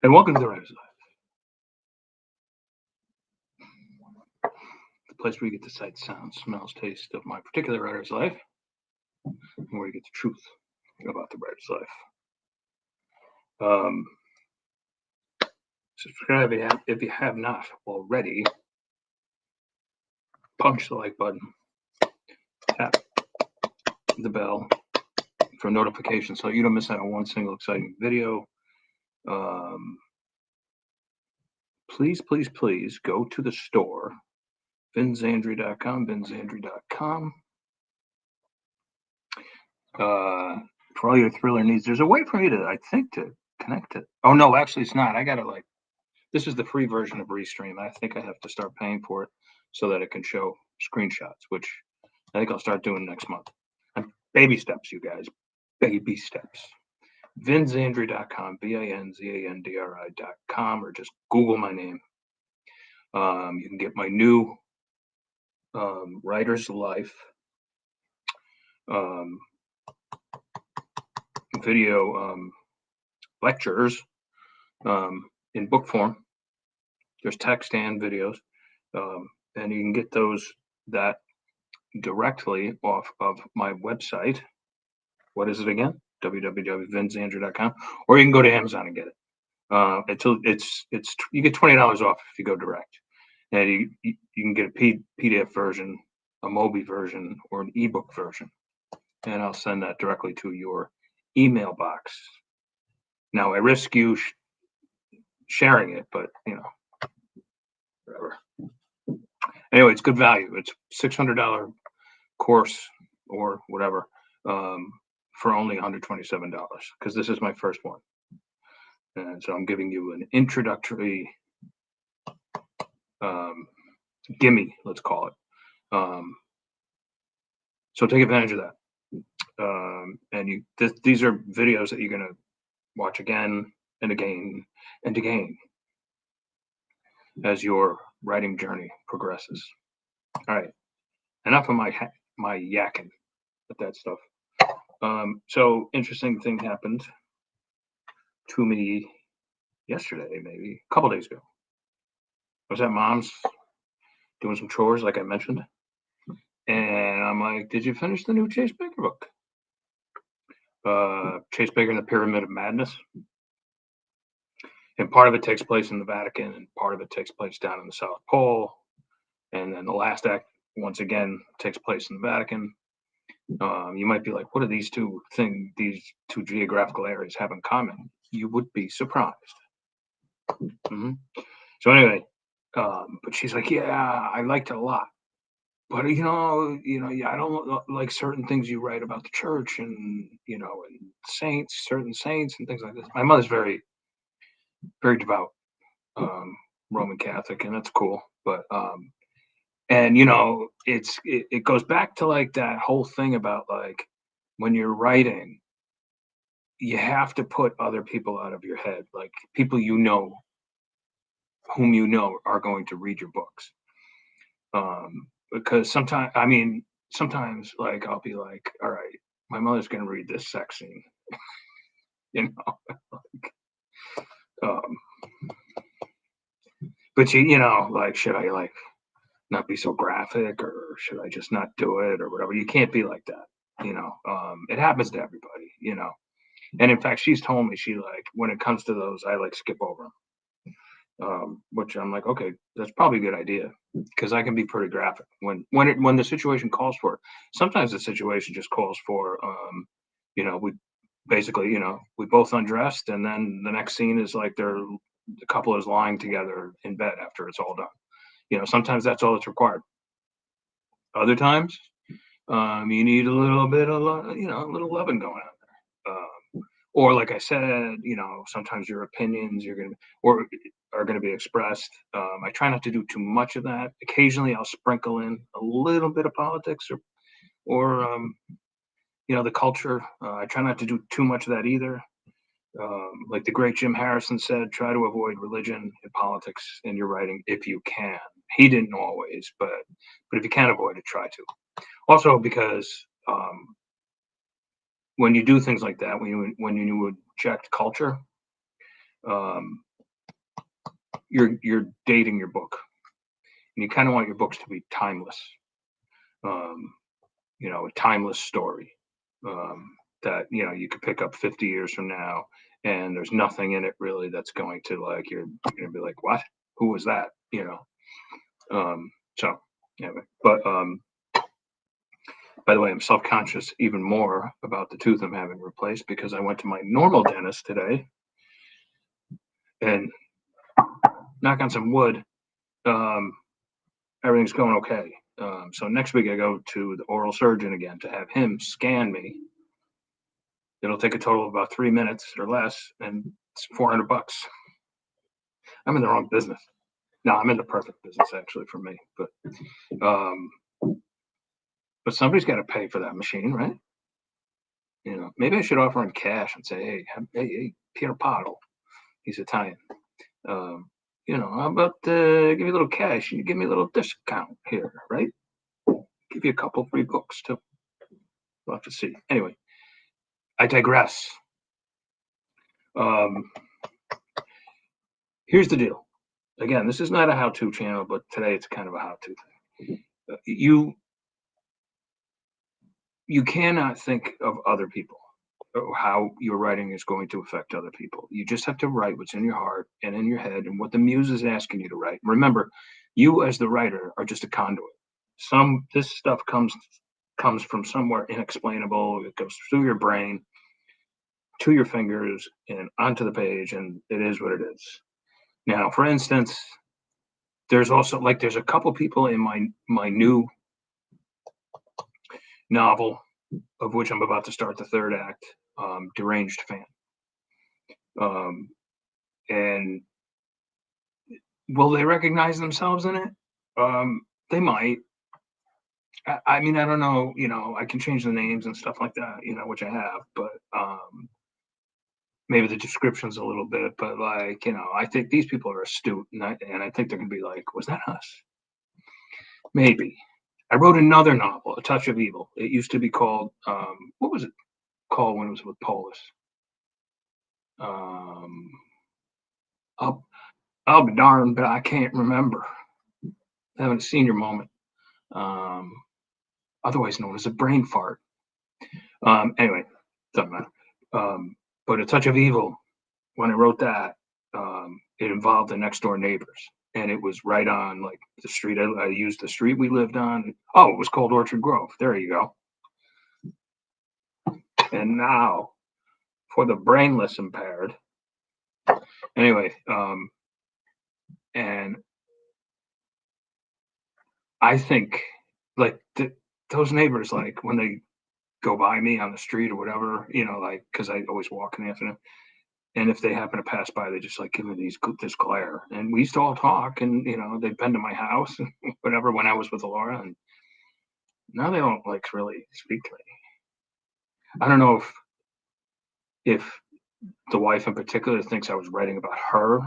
And welcome to the Writer's Life, the place where you get the sight, sound, smells, taste of my particular writer's life, and where you get the truth about the writer's life. Um, Subscribe if you have not already. Punch the like button, tap the bell for notifications so you don't miss out on one single exciting video. Please, please, please go to the store, vinzandri.com. For all your thriller needs. There's a way for me to, I think, to connect it. Oh no, actually it's not. I gotta this is the free version of Restream. I think I have to start paying for it so that it can show screenshots, which I think I'll start doing next month. Baby steps, you guys. Baby steps. vinzandri.com, vinzandri.com, or just Google my name. You can get my new Writer's Life video lectures in book form. There's text and videos, and you can get that directly off of my website. What is it again? www.vinzandri.com, or you can go to Amazon and get it. You get $20 off if you go direct, and you can get a PDF version, a Mobi version, or an ebook version, and I'll send that directly to your email box. Now I risk you sharing it, but whatever. Anyway, it's good value. It's $600 course or whatever for only $127 because this is my first one, and so I'm giving you an introductory gimme, let's call it. So take advantage of that. And these are videos that you're gonna watch again and again and again as your writing journey progresses. All right, enough of my yakking with that stuff. So interesting thing happened to me yesterday, maybe a couple days ago. I was at mom's doing some chores, like I mentioned, and I'm like, "Did you finish the new Chase Baker book? Chase Baker and the Pyramid of Madness." And part of it takes place in the Vatican, and part of it takes place down in the South Pole, and then the last act once again takes place in the Vatican. You might be like, what do these two geographical areas have in common? You would be surprised. Mm-hmm. So anyway, but she's like, yeah, I liked it a lot, but I don't like certain things you write about the church and and certain saints and things like this. My mother's very, very devout, Roman Catholic, and that's cool. But and it goes back to like that whole thing about like when you're writing, you have to put other people out of your head, like people whom are going to read your books. Because sometimes like I'll be like, all right, my mother's gonna read this sex scene, but like, should I like not be so graphic, or should I just not do it, or whatever? You can't be like that, it happens to everybody, and in fact she's told me when it comes to those, I like skip over them. Which I'm like, okay, that's probably a good idea because I can be pretty graphic when the situation calls for it. Sometimes the situation just calls for, we basically, we both undressed, and then the next scene is like the couple is lying together in bed after it's all done. Sometimes that's all that's required. Other times, you need a little bit of, a little loving going on there. Or like I said, sometimes your opinions are going to be expressed. I try not to do too much of that. Occasionally, I'll sprinkle in a little bit of politics or the culture. I try not to do too much of that either. Like the great Jim Harrison said, try to avoid religion and politics in your writing if you can. He didn't always, but if you can avoid it, try to. Also, because when you do things like that, when you inject culture, you're dating your book, and you kind of want your books to be timeless. Um, a timeless story that you could pick up 50 years from now, and there's nothing in it really that's going to like you're gonna be like, what? Who was that? So anyway, but by the way, I'm self-conscious even more about the tooth I'm having replaced because I went to my normal dentist today, and knock on some wood, um, everything's going okay. So next week I go to the oral surgeon again to have him scan me. It'll take a total of about 3 minutes or less, and it's $400. I'm in the wrong business. No, I'm in the perfect business actually for me, um, but somebody's got to pay for that machine, right? Maybe I should offer him cash and say, hey, Pier Paolo, he's Italian. How about give me a little cash and you give me a little discount here, right? Give you a couple free books too. We'll have to see. Anyway, I digress. Here's the deal. Again, this is not a how-to channel, but today it's kind of a how-to thing. You cannot think of other people or how your writing is going to affect other people. You just have to write what's in your heart and in your head and what the muse is asking you to write. Remember, you as the writer are just a conduit. This stuff comes from somewhere inexplainable. It goes through your brain to your fingers and onto the page, and it is what it is. Now, for instance, there's also there's a couple people in my new novel, of which I'm about to start the third act, Deranged Fan. And will they recognize themselves in it? They might. I mean, I don't know, I can change the names and stuff like that, which I have, but maybe the description's a little bit, but I think these people are astute, and I think they're gonna be like, was that us? Maybe. I wrote another novel, A Touch of Evil. It used to be called, what was it called when it was with Polis? I'll be darned, but I can't remember. Having a senior moment. Otherwise known as a brain fart. Anyway, doesn't matter. But A Touch of Evil, when I wrote that, it involved the next door neighbors, and it was right on the street. I used the street we lived on. Oh, it was called Orchard Grove. There you go. And now for the brainless impaired. Anyway, and I think those neighbors, when they go by me on the street or whatever, because I always walk in the afternoon. And if they happen to pass by, they just give me this glare. And we used to all talk, and they'd been to my house and whatever when I was with Laura, and now they don't really speak to me. I don't know if the wife in particular thinks I was writing about her,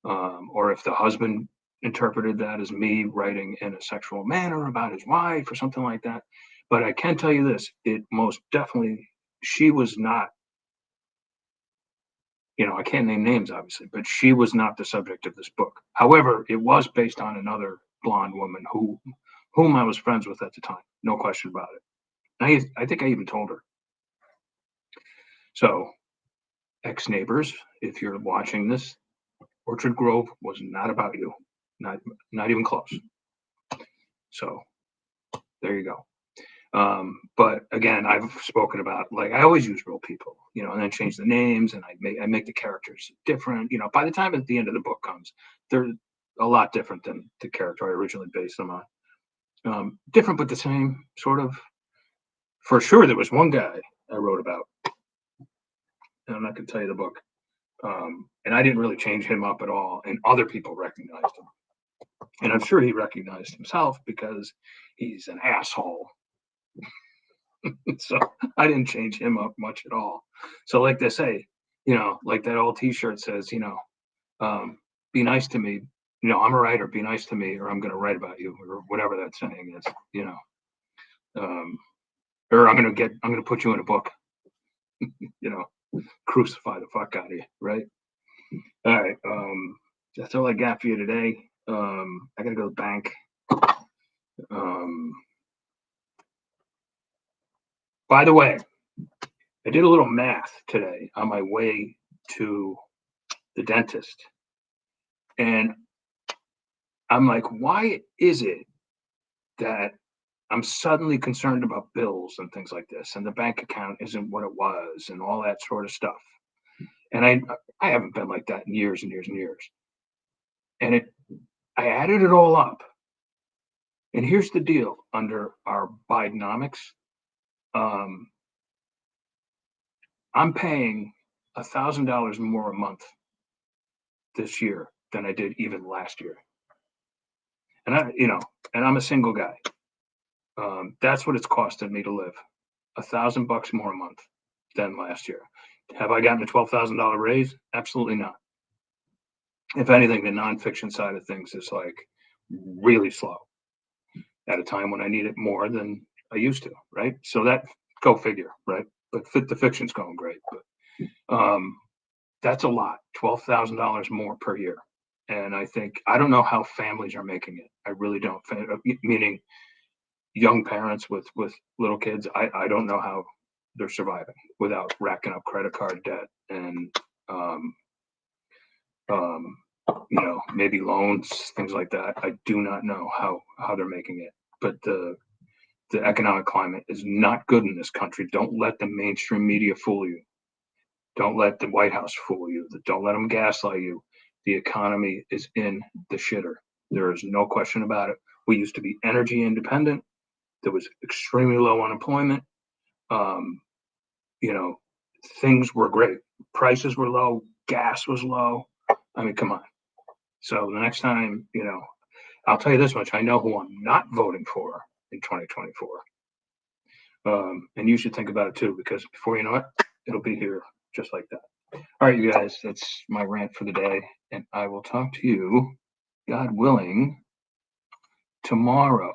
or if the husband interpreted that as me writing in a sexual manner about his wife or something like that. But I can tell you this: it most definitely, she was not. I can't name names, obviously, but she was not the subject of this book. However, it was based on another blonde woman whom I was friends with at the time. No question about it. I think I even told her. So, ex-neighbors, if you're watching this, Orchard Grove was not about you. Not even close. So, there you go. But again, I've spoken about I always use real people, and then change the names, and I make the characters different. By the time at the end of the book comes, they're a lot different than the character I originally based them on. Different but the same, sort of. For sure, there was one guy I wrote about, and I'm not going to tell you the book, and I didn't really change him up at all, and other people recognized him, and I'm sure he recognized himself because he's an asshole. So I didn't change him up much at all. So like they say, like that old T-shirt says, be nice to me. I'm a writer. Be nice to me, or I'm going to write about you, or whatever that saying is. Or I'm going to put you in a book. Crucify the fuck out of you, right? All right. That's all I got for you today. I gotta go to the bank. Um, by the way, I did a little math today on my way to the dentist, and I'm like, why is it that I'm suddenly concerned about bills and things like this, and the bank account isn't what it was, and all that sort of stuff? And I haven't been like that in years and years and years. And I added it all up, and here's the deal: under our Bidenomics, um, I'm paying $1,000 more a month this year than I did even last year. And and I'm a single guy. That's what it's costing me to live. $1,000 more a month than last year. Have I gotten a $12,000 raise? Absolutely not. If anything, the nonfiction side of things is like really slow at a time when I need it more than I used to, right? So that, go figure, right? But the fiction's going great. But that's a lot, $12,000 more per year. And I don't know how families are making it. I really don't. Meaning young parents with little kids. I don't know how they're surviving without racking up credit card debt and um, um, maybe loans, things like that. I do not know how they're making it. But the economic climate is not good in this country. Don't let the mainstream media fool you. Don't let the White House fool you. Don't let them gaslight you. The economy is in the shitter. There is no question about it. We used to be energy independent. There was extremely low unemployment. Um, you know, things were great. Prices were low. Gas was low. I mean, come on. So the next time, I'll tell you this much: I know who I'm not voting for in 2024. And you should think about it too, because before you know it, it'll be here just like that. All right, you guys, that's my rant for the day, and I will talk to you, God willing, tomorrow.